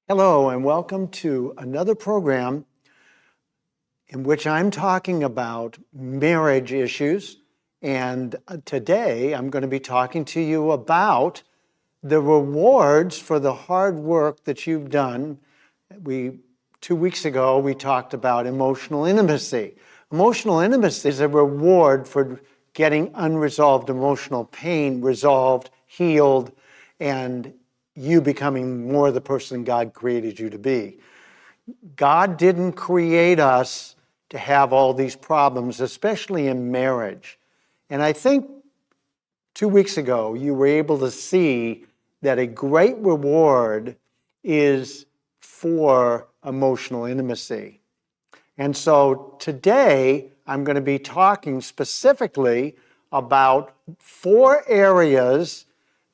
Hello, and welcome to another program in which I'm talking about marriage issues. And today I'm going to be talking to you about the rewards for the hard work that you've done. 2 weeks ago, we talked about emotional intimacy. Emotional intimacy is a reward for getting unresolved emotional pain resolved, healed, and you becoming more the person God created you to be. God didn't create us to have all these problems, especially in marriage. And I think 2 weeks ago, you were able to see that a great reward is for emotional intimacy. And so today, I'm going to be talking specifically about 4 areas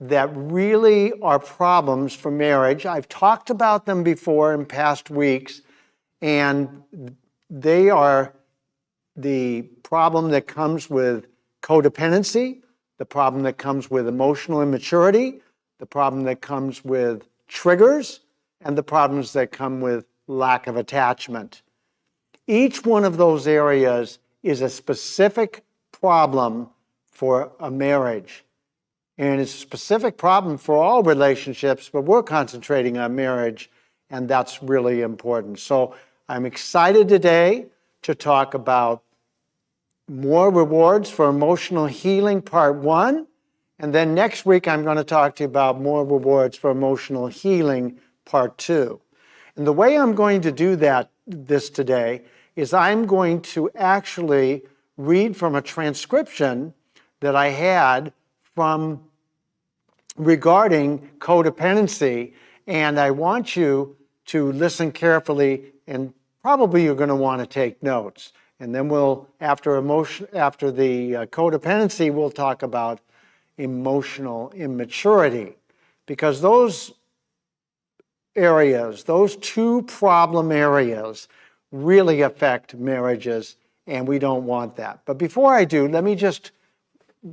that really are problems for marriage. I've talked about them before in past weeks, and they are the problem that comes with codependency, the problem that comes with emotional immaturity, the problem that comes with triggers, and the problems that come with lack of attachment. Each one of those areas is a specific problem for a marriage. And it's a specific problem for all relationships, but we're concentrating on marriage, and that's really important. So I'm excited today to talk about more rewards for emotional healing, part 1. And then next week, I'm going to talk to you about more rewards for emotional healing, part 2. And the way I'm going to do this today is I'm going to actually read from a transcription that I had from regarding codependency, and I want you to listen carefully, and probably you're going to want to take notes. And then after the codependency, we'll talk about emotional immaturity, because those areas, those 2 problem areas, really affect marriages, and we don't want that. But before I do, let me just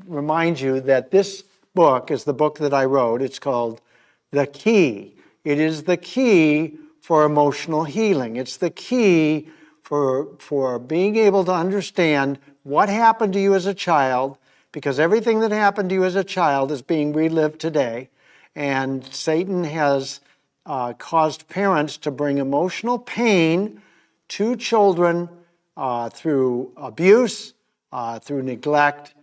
remind you that this book is the book that I wrote. It's called The Key. It is the key for emotional healing. It's the key for being able to understand what happened to you as a child, because everything that happened to you as a child is being relived today. And Satan has caused parents to bring emotional pain to children through abuse, through neglect,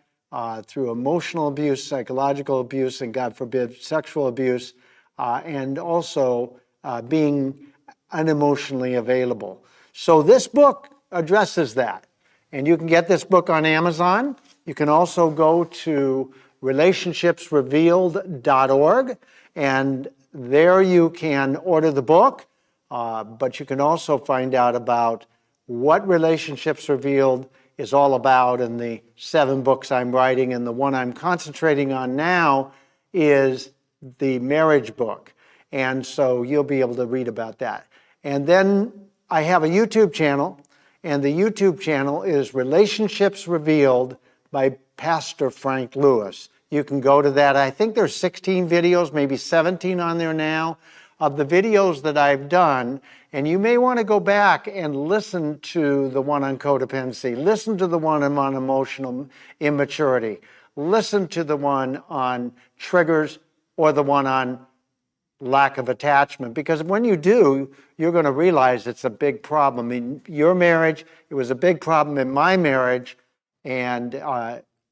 through emotional abuse, psychological abuse, and God forbid, sexual abuse, and also being unemotionally available. So this book addresses that. And you can get this book on Amazon. You can also go to relationshipsrevealed.org, and there you can order the book, but you can also find out about what Relationships Revealed is all about in the 7 books I'm writing, and the one I'm concentrating on now is the marriage book. And so you'll be able to read about that. And then I have a YouTube channel, and the YouTube channel is Relationships Revealed by Pastor Frank Lewis. You can go to that. I think there's 16 videos, maybe 17 on there now, of the videos that I've done. And you may want to go back and listen to the one on codependency, listen to the one on emotional immaturity, listen to the one on triggers, or the one on lack of attachment. Because when you do, you're going to realize it's a big problem in your marriage. It was a big problem in my marriage. And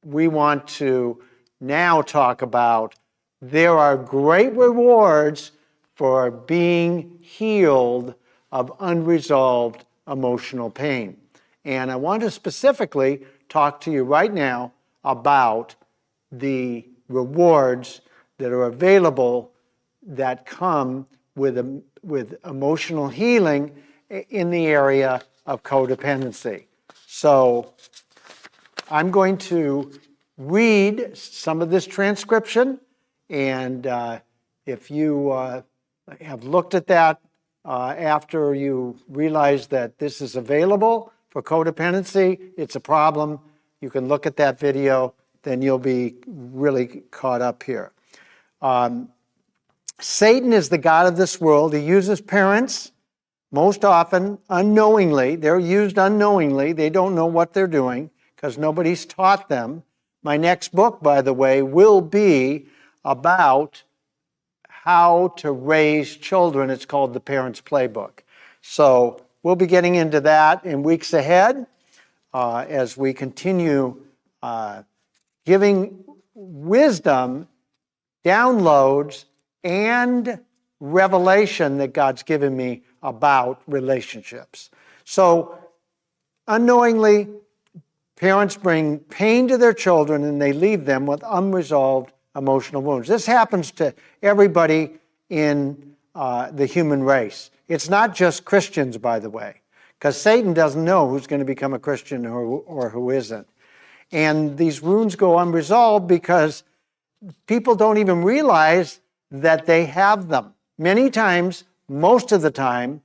we want to now talk about there are great rewards for being healed of unresolved emotional pain. And I want to specifically talk to you right now about the rewards that are available that come with emotional healing in the area of codependency. So I'm going to read some of this transcription, and if you have looked at that after you realize that this is available for codependency, it's a problem, you can look at that video, then you'll be really caught up here. Satan is the god of this world. He uses parents most often unknowingly. They're used unknowingly. They don't know what they're doing because nobody's taught them. My next book, by the way, will be about how to raise children. It's called The Parent's Playbook. So we'll be getting into that in weeks ahead as we continue giving wisdom, downloads, and revelation that God's given me about relationships. So unknowingly, parents bring pain to their children and they leave them with unresolved emotional wounds. This happens to everybody in the human race. It's not just Christians, by the way, because Satan doesn't know who's going to become a Christian or who isn't. And these wounds go unresolved because people don't even realize that they have them. Many times, most of the time,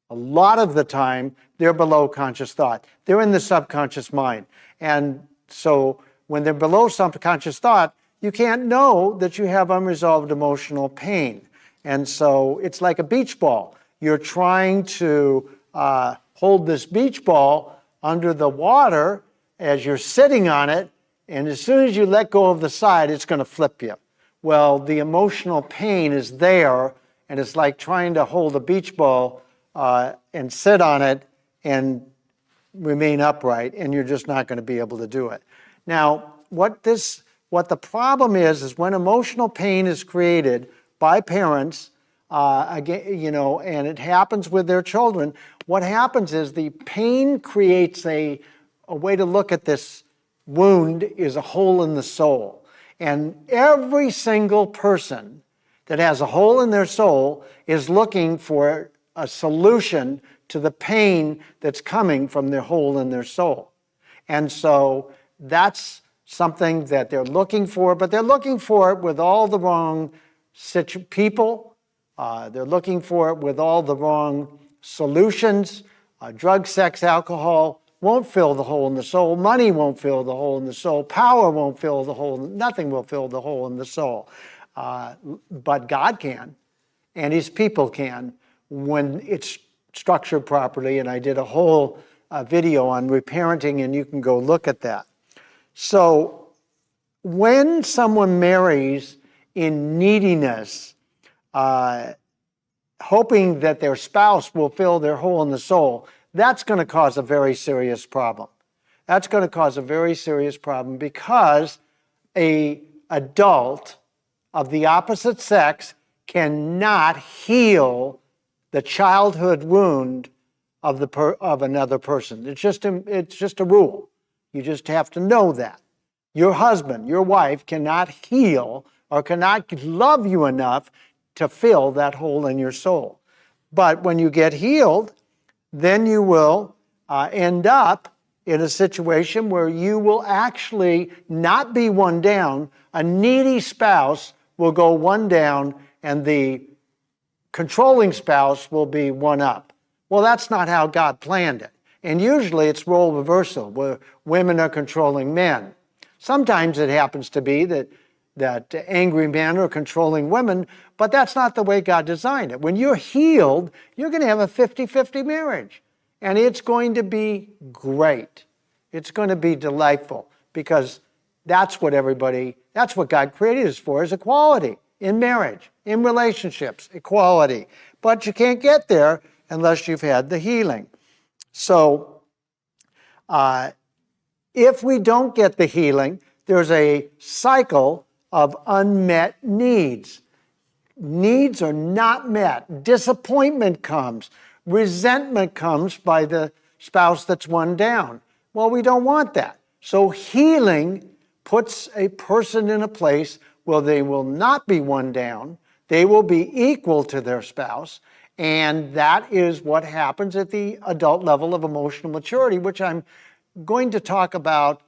a lot of the time, they're below conscious thought. They're in the subconscious mind. And so when they're below subconscious thought, you can't know that you have unresolved emotional pain. And so it's like a beach ball. You're trying to hold this beach ball under the water as you're sitting on it, and as soon as you let go of the side, it's going to flip you. Well, the emotional pain is there, and it's like trying to hold a beach ball and sit on it and remain upright, and you're just not going to be able to do it. Now, what the problem is when emotional pain is created by parents, again, and it happens with their children, what happens is the pain creates a way to look at this wound is a hole in the soul. And every single person that has a hole in their soul is looking for a solution to the pain that's coming from their hole in their soul. And so that's something that they're looking for, but they're looking for it with all the wrong people. They're looking for it with all the wrong solutions. Drug, sex, alcohol won't fill the hole in the soul. Money won't fill the hole in the soul. Power won't fill the hole. Nothing will fill the hole in the soul. But God can, and His people can, when it's structured properly. And I did a whole video on reparenting, and you can go look at that. So when someone marries in neediness, hoping that their spouse will fill their hole in the soul, that's going to cause a very serious problem. That's going to cause a very serious problem because an adult of the opposite sex cannot heal the childhood wound of another person. It's just a rule. You just have to know that. Your husband, your wife cannot heal or cannot love you enough to fill that hole in your soul. But when you get healed, then you will end up in a situation where you will actually not be one down. A needy spouse will go one down, and the controlling spouse will be one up. Well, that's not how God planned it. And usually it's role reversal, where women are controlling men. Sometimes it happens to be that angry men are controlling women, but that's not the way God designed it. When you're healed, you're going to have a 50-50 marriage. And it's going to be great. It's going to be delightful because that's what God created us for, is equality in marriage, in relationships, equality. But you can't get there unless you've had the healing. So if we don't get the healing, there's a cycle of unmet needs. Needs are not met. Disappointment comes. Resentment comes by the spouse that's one down. Well, we don't want that. So healing puts a person in a place where they will not be one down. They will be equal to their spouse. And that is what happens at the adult level of emotional maturity, which I'm going to talk about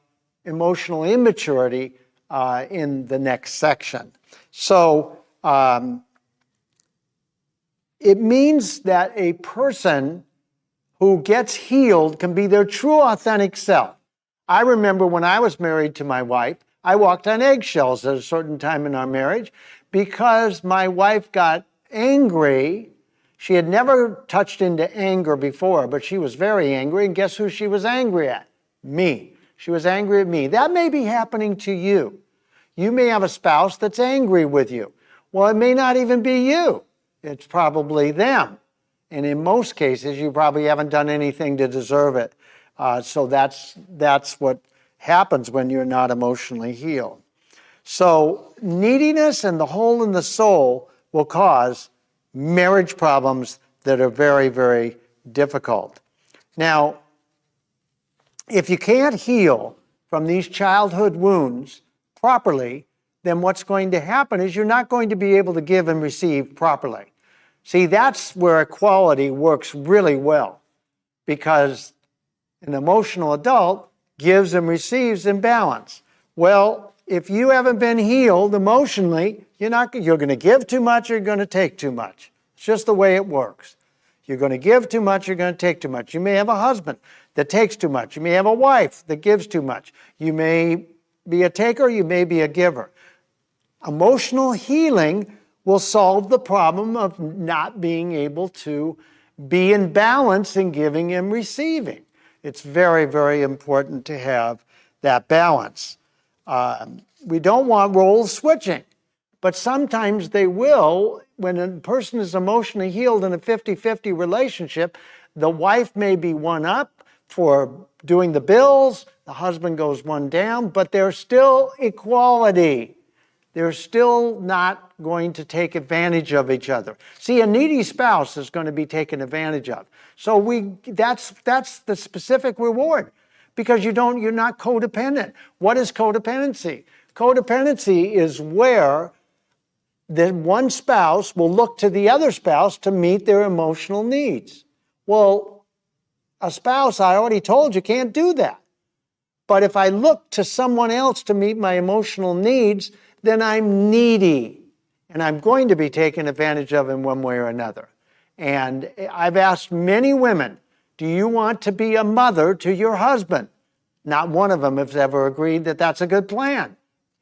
emotional immaturity in the next section. So it means that a person who gets healed can be their true, authentic self. I remember when I was married to my wife, I walked on eggshells at a certain time in our marriage because my wife got angry. She had never touched into anger before, but she was very angry. And guess who she was angry at? Me. She was angry at me. That may be happening to you. You may have a spouse that's angry with you. Well, it may not even be you. It's probably them. And in most cases, you probably haven't done anything to deserve it. So that's what happens when you're not emotionally healed. So neediness and the hole in the soul will cause marriage problems that are very, very difficult. Now, if you can't heal from these childhood wounds properly, then what's going to happen is you're not going to be able to give and receive properly. See, that's where equality works really well, because an emotional adult gives and receives in balance. Well, if you haven't been healed emotionally, you're going to give too much or you're going to take too much. It's just the way it works. You're going to give too much, you're going to take too much. You may have a husband that takes too much. You may have a wife that gives too much. You may be a taker, you may be a giver. Emotional healing will solve the problem of not being able to be in balance in giving and receiving. It's very, very important to have that balance. We don't want role switching, but sometimes they will. When a person is emotionally healed in a 50-50 relationship, the wife may be one up for doing the bills, the husband goes one down, but there's still equality. They're still not going to take advantage of each other. See, a needy spouse is going to be taken advantage of. So that's the specific reward, because you're not codependent. What is codependency? Codependency is where the one spouse will look to the other spouse to meet their emotional needs. Well, a spouse, I already told you, can't do that. But if I look to someone else to meet my emotional needs, then I'm needy, and I'm going to be taken advantage of in one way or another. And I've asked many women, do you want to be a mother to your husband? Not one of them has ever agreed that that's a good plan.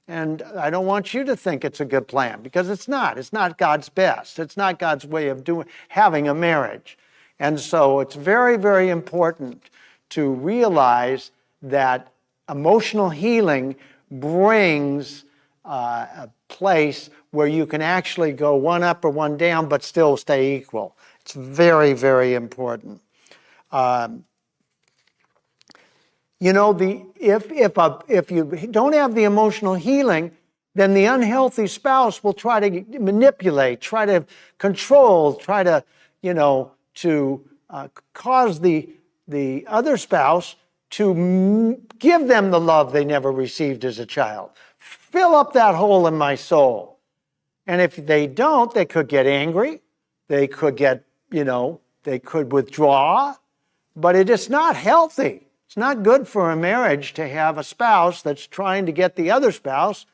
And I don't want you to think it's a good plan, because it's not. It's not God's best. It's not God's way of having a marriage. And so it's very, very important to realize that emotional healing brings a place where you can actually go one up or one down, but still stay equal. It's very, very important. If you don't have the emotional healing, then the unhealthy spouse will try to manipulate, try to control, try to, cause the other spouse to give them the love they never received as a child. Fill up that hole in my soul. And if they don't, they could get angry. They could get, they could withdraw. But it is not healthy. It's not good for a marriage to have a spouse that's trying to get the other spouse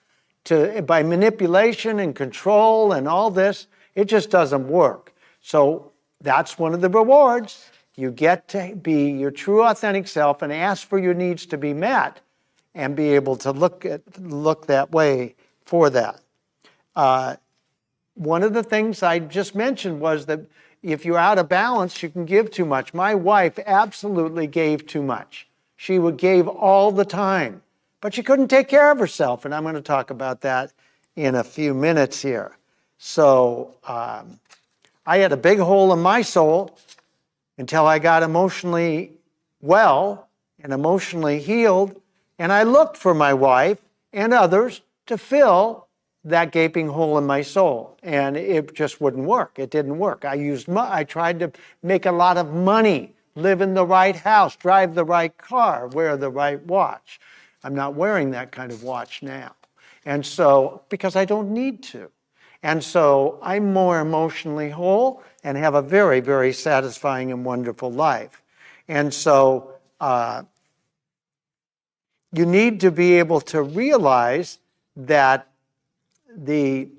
to, by manipulation and control and all this. It just doesn't work. So that's one of the rewards. You get to be your true, authentic self and ask for your needs to be met, and be able to look that way for that. One of the things I just mentioned was that if you're out of balance, you can give too much. My wife absolutely gave too much. She gave all the time, but she couldn't take care of herself, and I'm going to talk about that in a few minutes here. So I had a big hole in my soul until I got emotionally well and emotionally healed. And I looked for my wife and others to fill that gaping hole in my soul. And it just wouldn't work. It didn't work. I tried to make a lot of money, live in the right house, drive the right car, wear the right watch. I'm not wearing that kind of watch now. And so, because I don't need to. And so I'm more emotionally whole and have a very, very satisfying and wonderful life. And so, you need to be able to realize that in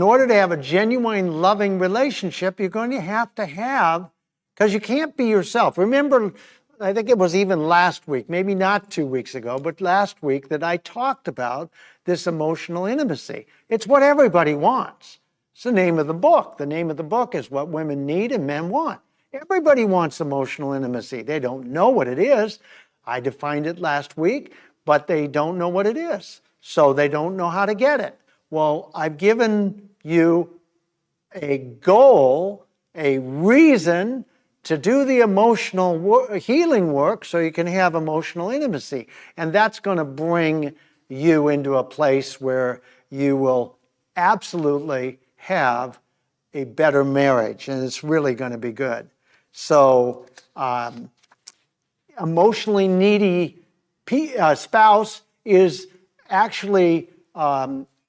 order to have a genuine, loving relationship, you're going to have, because you can't be yourself. Remember I think it was even last week, maybe not 2 weeks ago, but last week that I talked about this emotional intimacy. It's what everybody wants. It's the name of the book. The name of the book is What Women Need and Men Want. Everybody wants emotional intimacy. They don't know what it is. I defined it last week, but they don't know what it is. So they don't know how to get it. Well, I've given you a goal, a reason to do the emotional healing work so you can have emotional intimacy. And that's going to bring you into a place where you will absolutely have a better marriage, and it's really going to be good. So, emotionally needy spouse is actually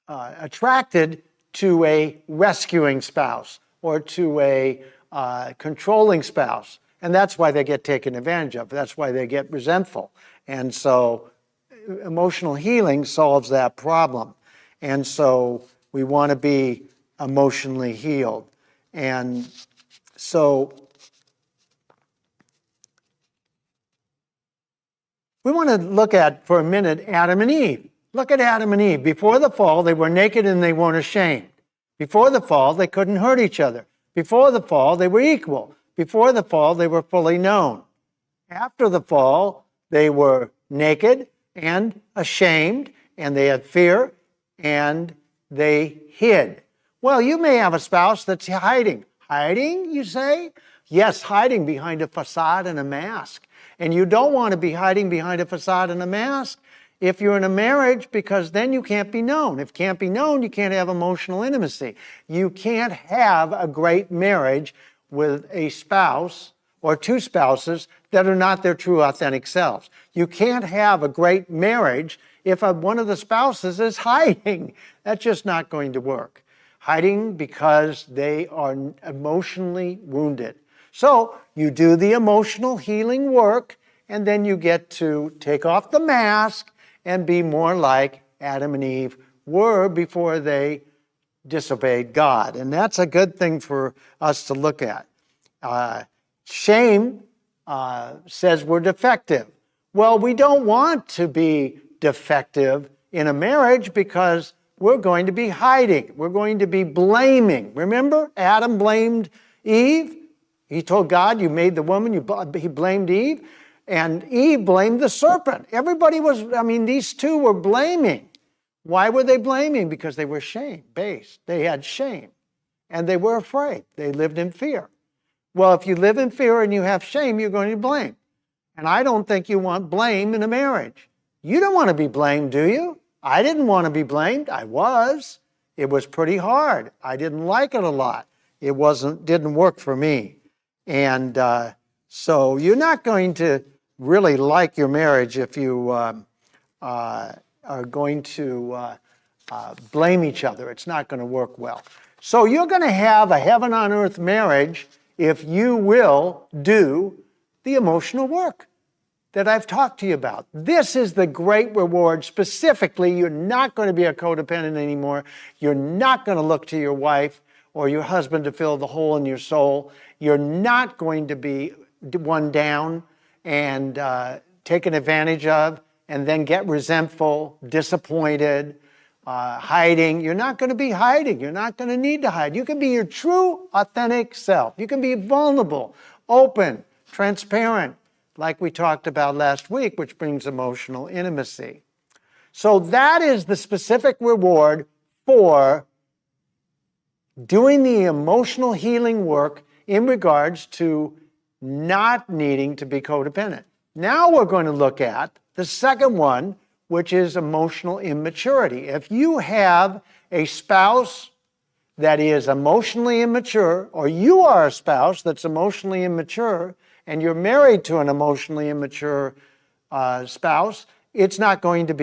attracted to a rescuing spouse or to a controlling spouse. And that's why they get taken advantage of. That's why they get resentful. And so emotional healing solves that problem. And so we want to be emotionally healed. And so we want to look at, for a minute, Adam and Eve. Look at Adam and Eve. Before the fall, they were naked and they weren't ashamed. Before the fall, they couldn't hurt each other. Before the fall, they were equal. Before the fall, they were fully known. After the fall, they were naked and ashamed, and they had fear, and they hid. Well, you may have a spouse that's hiding. Hiding, you say? Yes, hiding behind a facade and a mask. And you don't want to be hiding behind a facade and a mask if you're in a marriage, because then you can't be known. If you can't be known, you can't have emotional intimacy. You can't have a great marriage with a spouse or two spouses that are not their true, authentic selves. You can't have a great marriage if one of the spouses is hiding. That's just not going to work. Hiding because they are emotionally wounded. So you do the emotional healing work, and then you get to take off the mask and be more like Adam and Eve were before they disobeyed God. And that's a good thing for us to look at. Shame says we're defective. Well, we don't want to be defective in a marriage because we're going to be hiding. We're going to be blaming. Remember, Adam blamed Eve. He told God, you made the woman. He blamed Eve. And Eve blamed the serpent. Everybody was, these two were blaming. Why were they blaming? Because they were shame-based. They had shame. And they were afraid. They lived in fear. Well, if you live in fear and you have shame, you're going to blame. And I don't think you want blame in a marriage. You don't want to be blamed, do you? I didn't want to be blamed. I was. It was pretty hard. I didn't like it a lot. It didn't work for me. And so you're not going to really like your marriage if you are going to blame each other. It's not going to work well. So you're going to have a heaven on earth marriage if you will do the emotional work that I've talked to you about. This is the great reward. Specifically, you're not going to be a codependent anymore. You're not going to look to your wife or your husband to fill the hole in your soul. You're not going to be one down and taken advantage of and then get resentful, disappointed, hiding. You're not going to be hiding. You're not going to need to hide. You can be your true, authentic self. You can be vulnerable, open, transparent, like we talked about last week, which brings emotional intimacy. So that is the specific reward for doing the emotional healing work in regards to not needing to be codependent. Now we're going to look at the second one, which is emotional immaturity. If you have a spouse that is emotionally immature, or you are a spouse that's emotionally immature, and you're married to an emotionally immature spouse, it's not going to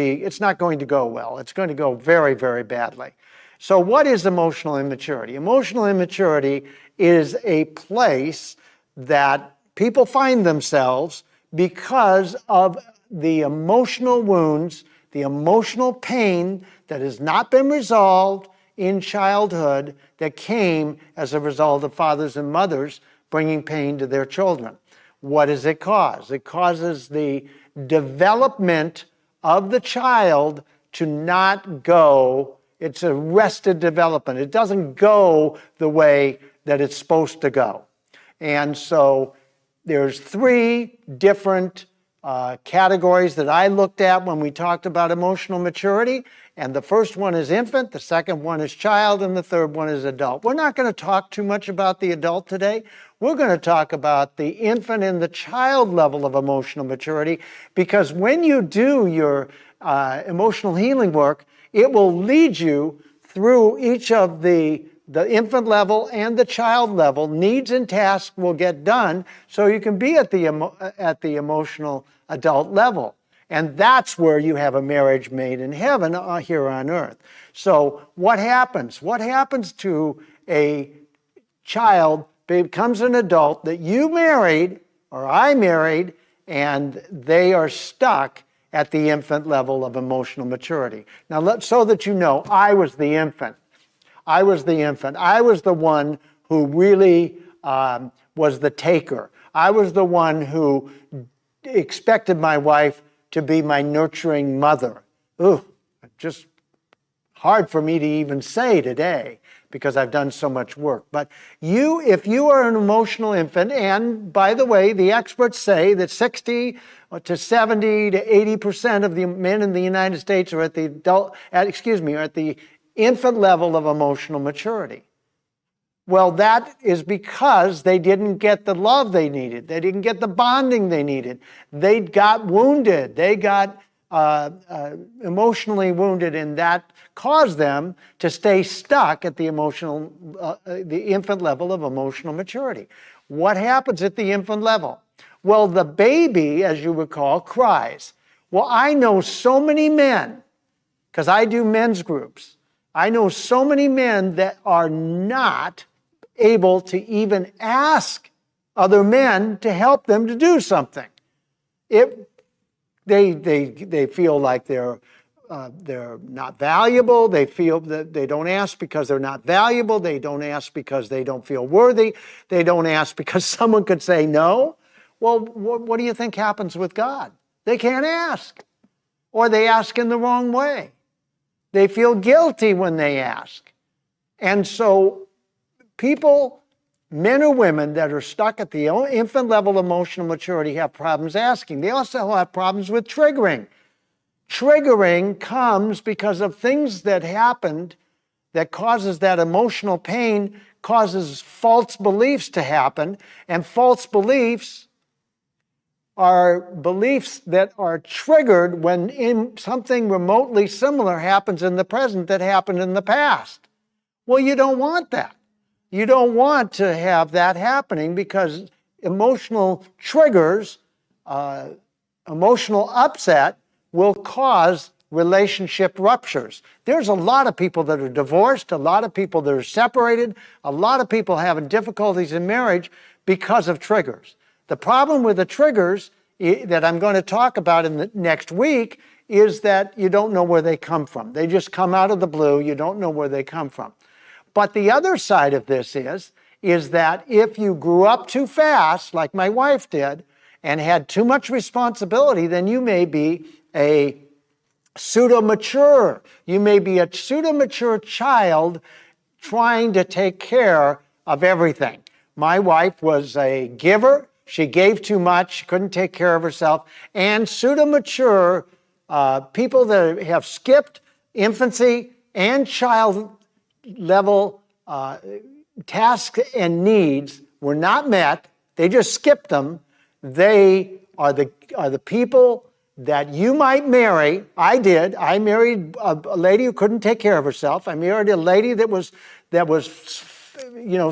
go well. It's going to go very, very badly. So what is emotional immaturity? Emotional immaturity is a place that people find themselves because of the emotional wounds, the emotional pain that has not been resolved in childhood that came as a result of fathers and mothers bringing pain to their children. What does it cause? It causes the development of the child to not go. It's arrested development. It doesn't go the way that it's supposed to go. And so there's 3 different categories that I looked at when we talked about emotional maturity. And the first one is infant, the second one is child, and the third one is adult. We're not going to talk too much about the adult today. We're going to talk about the infant and the child level of emotional maturity, because when you do your emotional healing work, it will lead you through each of the infant level and the child level. Needs and tasks will get done so you can be at the emotional adult level. And that's where you have a marriage made in heaven here on earth. So what happens? What happens to a child becomes an adult that you married or I married, and they are stuck at the infant level of emotional maturity? Now, so that you know, I was the infant. I was the infant. I was the one who really was the taker. I was the one who expected my wife to be my nurturing mother. Ooh, just hard for me to even say today because I've done so much work. But if you are an emotional infant, and by the way, the experts say that 60 to 70 to 80% of the men in the United States are at the infant level of emotional maturity. Well, that is because they didn't get the love they needed. They didn't get the bonding they needed. They got wounded. They got emotionally wounded, and that caused them to stay stuck at the infant level of emotional maturity. What happens at the infant level? Well, the baby, as you recall, cries. Well, I know so many men, because I do men's groups. I know so many men that are not able to even ask other men to help them to do something. They feel like they're not valuable. They feel that they don't ask because they're not valuable. They don't ask because they don't feel worthy. They don't ask because someone could say no. Well, what do you think happens with God? They can't ask, or they ask in the wrong way. They feel guilty when they ask. And so people, men or women that are stuck at the infant level of emotional maturity, have problems asking. They also have problems with triggering. Triggering comes because of things that happened that causes that emotional pain, causes false beliefs to happen, and false beliefs are beliefs that are triggered when something remotely similar happens in the present that happened in the past. Well, you don't want that. You don't want to have that happening, because emotional triggers, emotional upset will cause relationship ruptures. There's a lot of people that are divorced, a lot of people that are separated, a lot of people having difficulties in marriage because of triggers. The problem with the triggers that I'm going to talk about in the next week is that you don't know where they come from. They just come out of the blue. You don't know where they come from. But the other side of this is that if you grew up too fast, like my wife did, and had too much responsibility, then you may be a pseudo-mature. You may be a pseudo-mature child trying to take care of everything. My wife was a giver. She gave too much. She couldn't take care of herself. And pseudo-mature people that have skipped infancy and child level tasks and needs were not met. They just skipped them. They are the people that you might marry. I did. I married a lady who couldn't take care of herself. I married a lady that was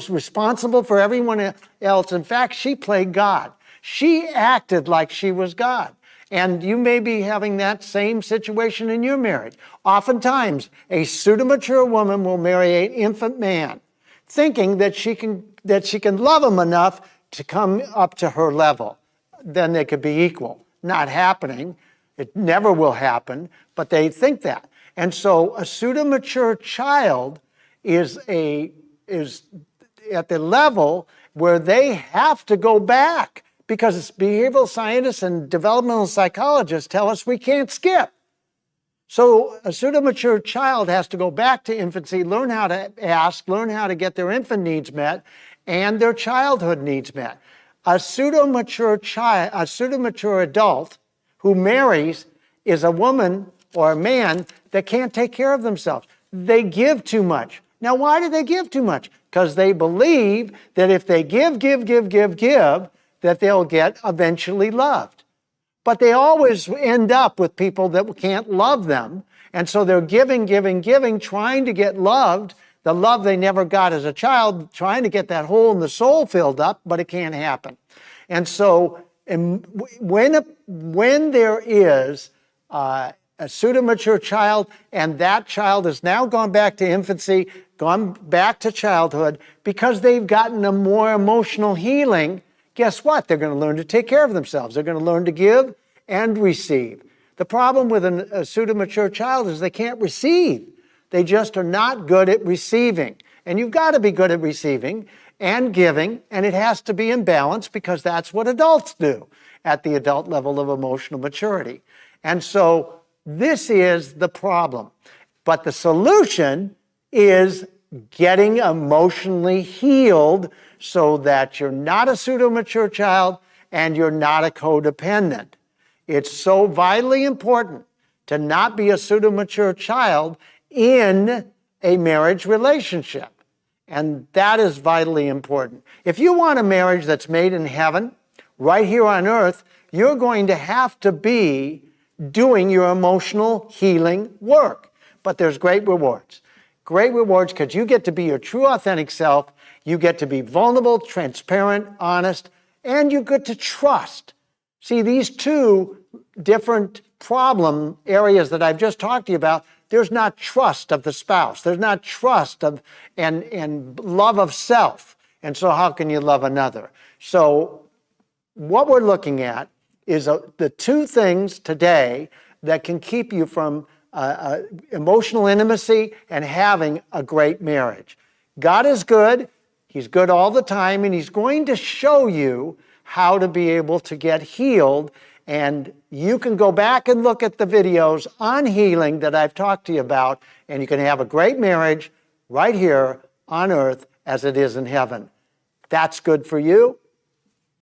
responsible for everyone else. In fact, she played God. She acted like she was God. And you may be having that same situation in your marriage. Oftentimes, a pseudo-mature woman will marry an infant man, thinking that she can love him enough to come up to her level. Then they could be equal. Not happening. It never will happen, but they think that. And so a pseudo-mature child is at the level where they have to go back because behavioral scientists and developmental psychologists tell us we can't skip. So a pseudo-mature child has to go back to infancy, learn how to ask, learn how to get their infant needs met and their childhood needs met. A pseudo-mature adult who marries is a woman or a man that can't take care of themselves. They give too much. Now, why do they give too much? Because they believe that if they give, that they'll get eventually loved. But they always end up with people that can't love them. And so they're giving, trying to get loved, the love they never got as a child, trying to get that hole in the soul filled up, but it can't happen. And so when there is a pseudo-mature child and that child has now gone back to infancy, gone back to childhood, because they've gotten a more emotional healing, guess what? They're going to learn to take care of themselves. They're going to learn to give and receive. The problem with a pseudo-mature child is they can't receive. They just are not good at receiving. And you've got to be good at receiving and giving, and it has to be in balance because that's what adults do at the adult level of emotional maturity. And so this is the problem. But the solution is getting emotionally healed so that you're not a pseudo-mature child and you're not a codependent. It's so vitally important to not be a pseudo-mature child in a marriage relationship. And that is vitally important. If you want a marriage that's made in heaven, right here on earth, you're going to have to be doing your emotional healing work. But there's great rewards. Great rewards because you get to be your true, authentic self. You get to be vulnerable, transparent, honest, and you get to trust. See, these two different problem areas that I've just talked to you about, there's not trust of the spouse. There's not trust of and love of self. And so how can you love another? So what we're looking at is the two things today that can keep you from emotional intimacy and having a great marriage. God is good. He's good all the time, and He's going to show you how to be able to get healed. And you can go back and look at the videos on healing that I've talked to you about, and you can have a great marriage right here on earth as it is in heaven. That's good for you.